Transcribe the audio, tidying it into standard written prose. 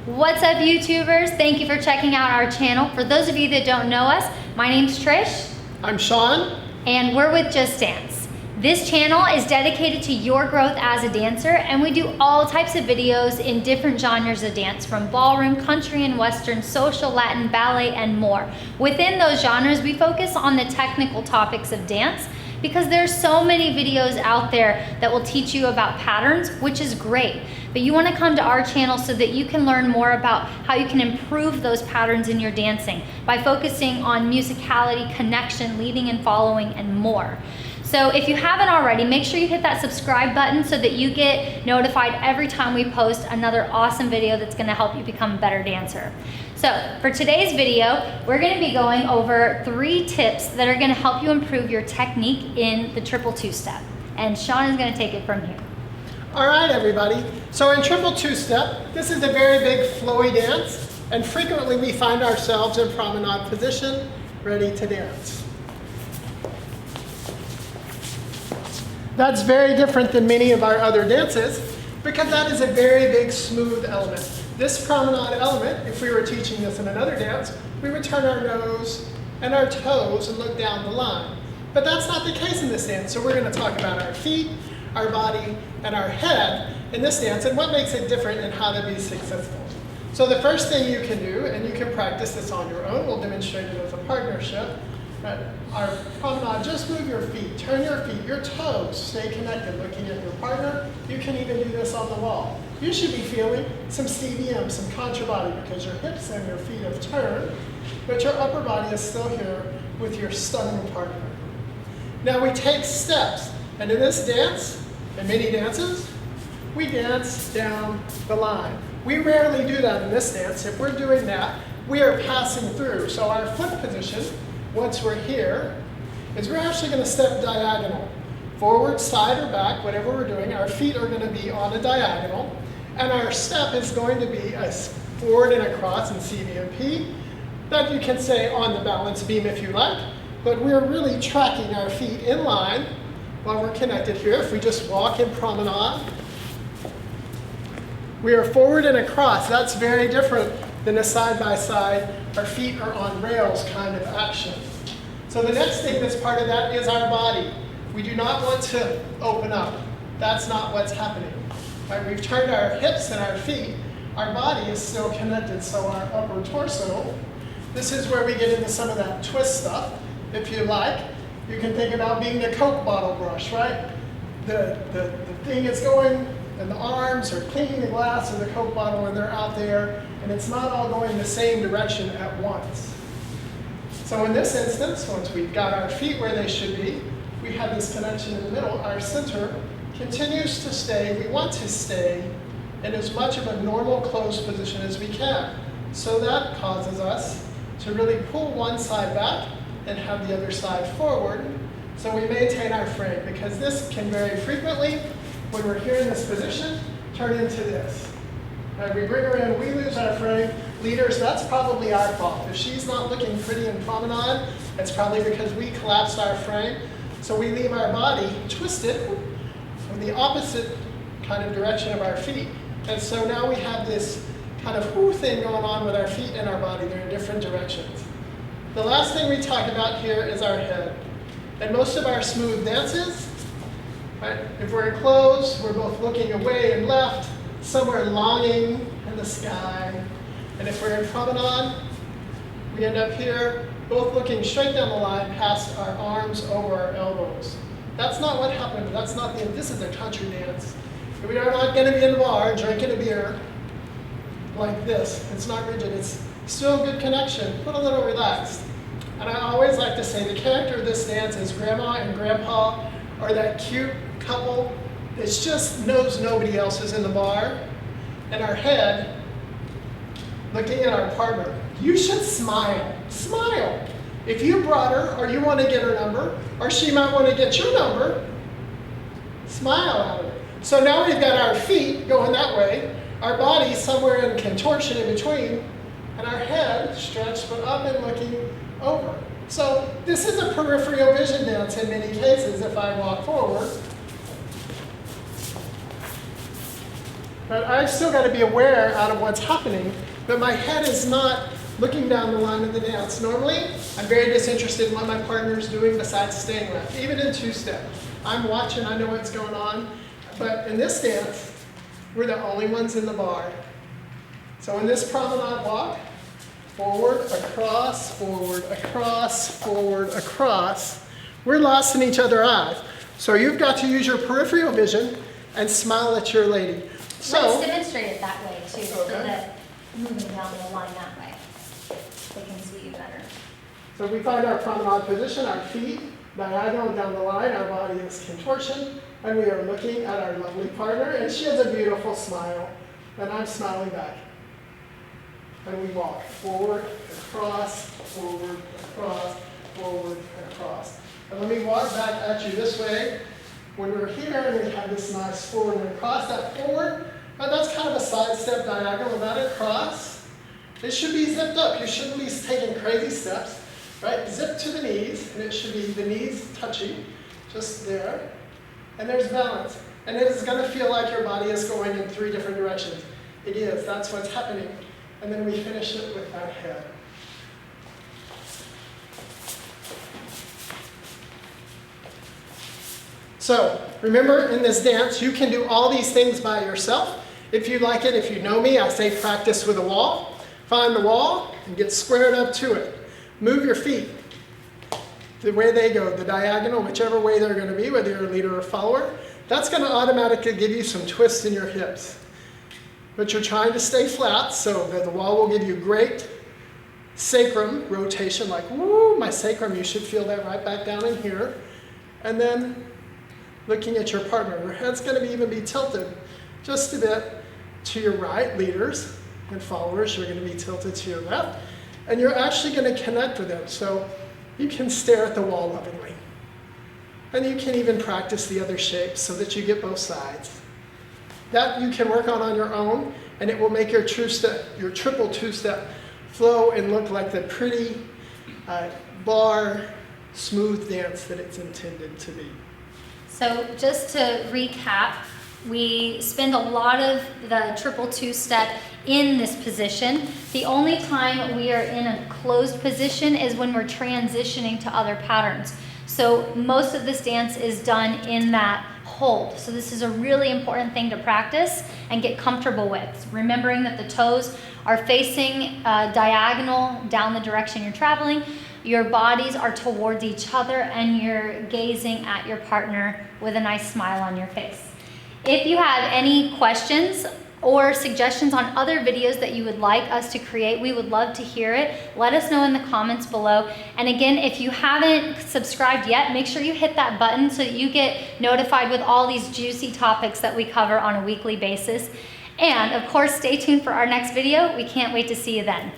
What's up, YouTubers? Thank you for checking out our channel. For those of you that don't know us, my name's Trish. I'm Sean. And we're with Just Dance. This channel is dedicated to your growth as a dancer, and we do all types of videos in different genres of dance, from ballroom, country and western, social, Latin, ballet, and more. Within those genres, we focus on the technical topics of dance, because there's so many videos out there that will teach you about patterns, which is great. But you want to come to our channel so that you can learn more about how you can improve those patterns in your dancing by focusing on musicality, connection, leading and following, and more. So if you haven't already, make sure you hit that subscribe button so that you get notified every time we post another awesome video that's going to help you become a better dancer. So for today's video, we're going to be going over 3 tips that are going to help you improve your technique in the triple two-step. And Sean is going to take it from here. All right, everybody. So in triple two-step, this is a very big flowy dance, and frequently we find ourselves in promenade position, ready to dance. That's very different than many of our other dances, because that is a very big smooth element. This promenade element, if we were teaching this in another dance, we would turn our nose and our toes and look down the line. But that's not the case in this dance, so we're going to talk about our feet, our body, and our head in this dance, and what makes it different and how to be successful. So the first thing you can do, and you can practice this on your own, we'll demonstrate it as a partnership. Our promenade, just move your feet, turn your feet, your toes, stay connected, looking at your partner. You can even do this on the wall. You should be feeling some CBM, some contra body, because your hips and your feet have turned, but your upper body is still here with your stunning partner. Now we take steps, and in this dance, in many dances, we dance down the line. We rarely do that in this dance. If we're doing that, we are passing through. So our foot position, once we're here, is we're actually going to step diagonal. Forward, side, or back, whatever we're doing, our feet are going to be on a diagonal, and our step is going to be a forward and across in CVMP. That you can say on the balance beam if you like, but we're really tracking our feet in line while we're connected here. If we just walk in promenade, we are forward and across. That's very different than a side-by-side, our feet are on rails kind of action. So the next thing that's part of that is our body. We do not want to open up. That's not what's happening. Right, we've turned our hips and our feet. Our body is still connected, so our upper torso. This is where we get into some of that twist stuff, if you like. You can think about being the Coke bottle brush, right? The thing is going, and the arms are cleaning the glass of the Coke bottle when they're out there, and it's not all going the same direction at once. So in this instance, once we've got our feet where they should be, we have this connection in the middle. Our center continues to stay. We want to stay in as much of a normal closed position as we can. So that causes us to really pull one side back and have the other side forward. So we maintain our frame, because this can very frequently, when we're here in this position, turn into this. Right, we bring her in, we lose our frame. Leaders, that's probably our fault. If she's not looking pretty in promenade, it's probably because we collapsed our frame. So we leave our body twisted in the opposite kind of direction of our feet. And so now we have this kind of ooh thing going on with our feet and our body. They're in different directions. The last thing we talk about here is our head. And most of our smooth dances, right, if we're in close, we're both looking away and left, somewhere longing in the sky. And if we're in promenade, we end up here, both looking straight down the line past our arms over our elbows. That's not what happened. That's not this is a country dance. We are not going to be in the bar drinking a beer like this. It's not rigid. It's still a good connection, but a little relaxed. And I always like to say the character of this dance is grandma and grandpa, or that cute couple that just knows nobody else is in the bar, and our head looking at our partner. You should smile. Smile. If you brought her, or you want to get her number, or she might want to get your number, smile out of it. So now we've got our feet going that way, our body somewhere in contortion in between, and our head stretched but up and looking over. So this is a peripheral vision dance in many cases if I walk forward. But I've still got to be aware out of what's happening, but my head is not looking down the line of the dance. Normally, I'm very disinterested in what my partner is doing besides staying left, even in two-step. I'm watching, I know what's going on, but in this dance, we're the only ones in the bar. So in this promenade walk, forward, across, forward, across, forward, across, we're lost in each other's eyes. So you've got to use your peripheral vision and smile at your lady. So, let's demonstrate it that way too, so Okay. that moving down the line that way, they can see you better. so we find our promenade position, our feet diagonal down the line, our body is contortion, and we are looking at our lovely partner, and she has a beautiful smile, and I'm smiling back. And we walk forward, across, forward, across, forward, across. And let me walk back at you this way. When we're here and we have this nice forward and across, that forward, that's kind of a side step diagonal. That across, it should be zipped up. You shouldn't be taking crazy steps, right? Zip to the knees, and it should be the knees touching, just there. And there's balance. And it is going to feel like your body is going in 3 different directions. It is. That's what's happening. And then we finish it with that head. So, remember, in this dance, you can do all these things by yourself. If you like it, if you know me, I say practice with a wall. Find the wall and get squared up to it. Move your feet the way they go, the diagonal, whichever way they're going to be, whether you're a leader or follower. That's going to automatically give you some twists in your hips. But you're trying to stay flat, so that the wall will give you great sacrum rotation, like, woo, my sacrum, you should feel that right back down in here. And then looking at your partner. Your head's going to even be tilted just a bit to your right, leaders and followers. You're going to be tilted to your left. And you're actually going to connect with them. So you can stare at the wall lovingly. And you can even practice the other shapes so that you get both sides. That you can work on your own, and it will make your triple two-step flow and look like the pretty bar, smooth dance that it's intended to be. So just to recap, we spend a lot of the triple two-step in this position. The only time we are in a closed position is when we're transitioning to other patterns. So most of this dance is done in that hold. So this is a really important thing to practice and get comfortable with. Remembering that the toes are facing diagonal down the direction you're traveling. Your bodies are towards each other and you're gazing at your partner with a nice smile on your face. If you have any questions or suggestions on other videos that you would like us to create, we would love to hear it. Let us know in the comments below. And again, if you haven't subscribed yet, make sure you hit that button so that you get notified with all these juicy topics that we cover on a weekly basis. And of course, stay tuned for our next video. We can't wait to see you then.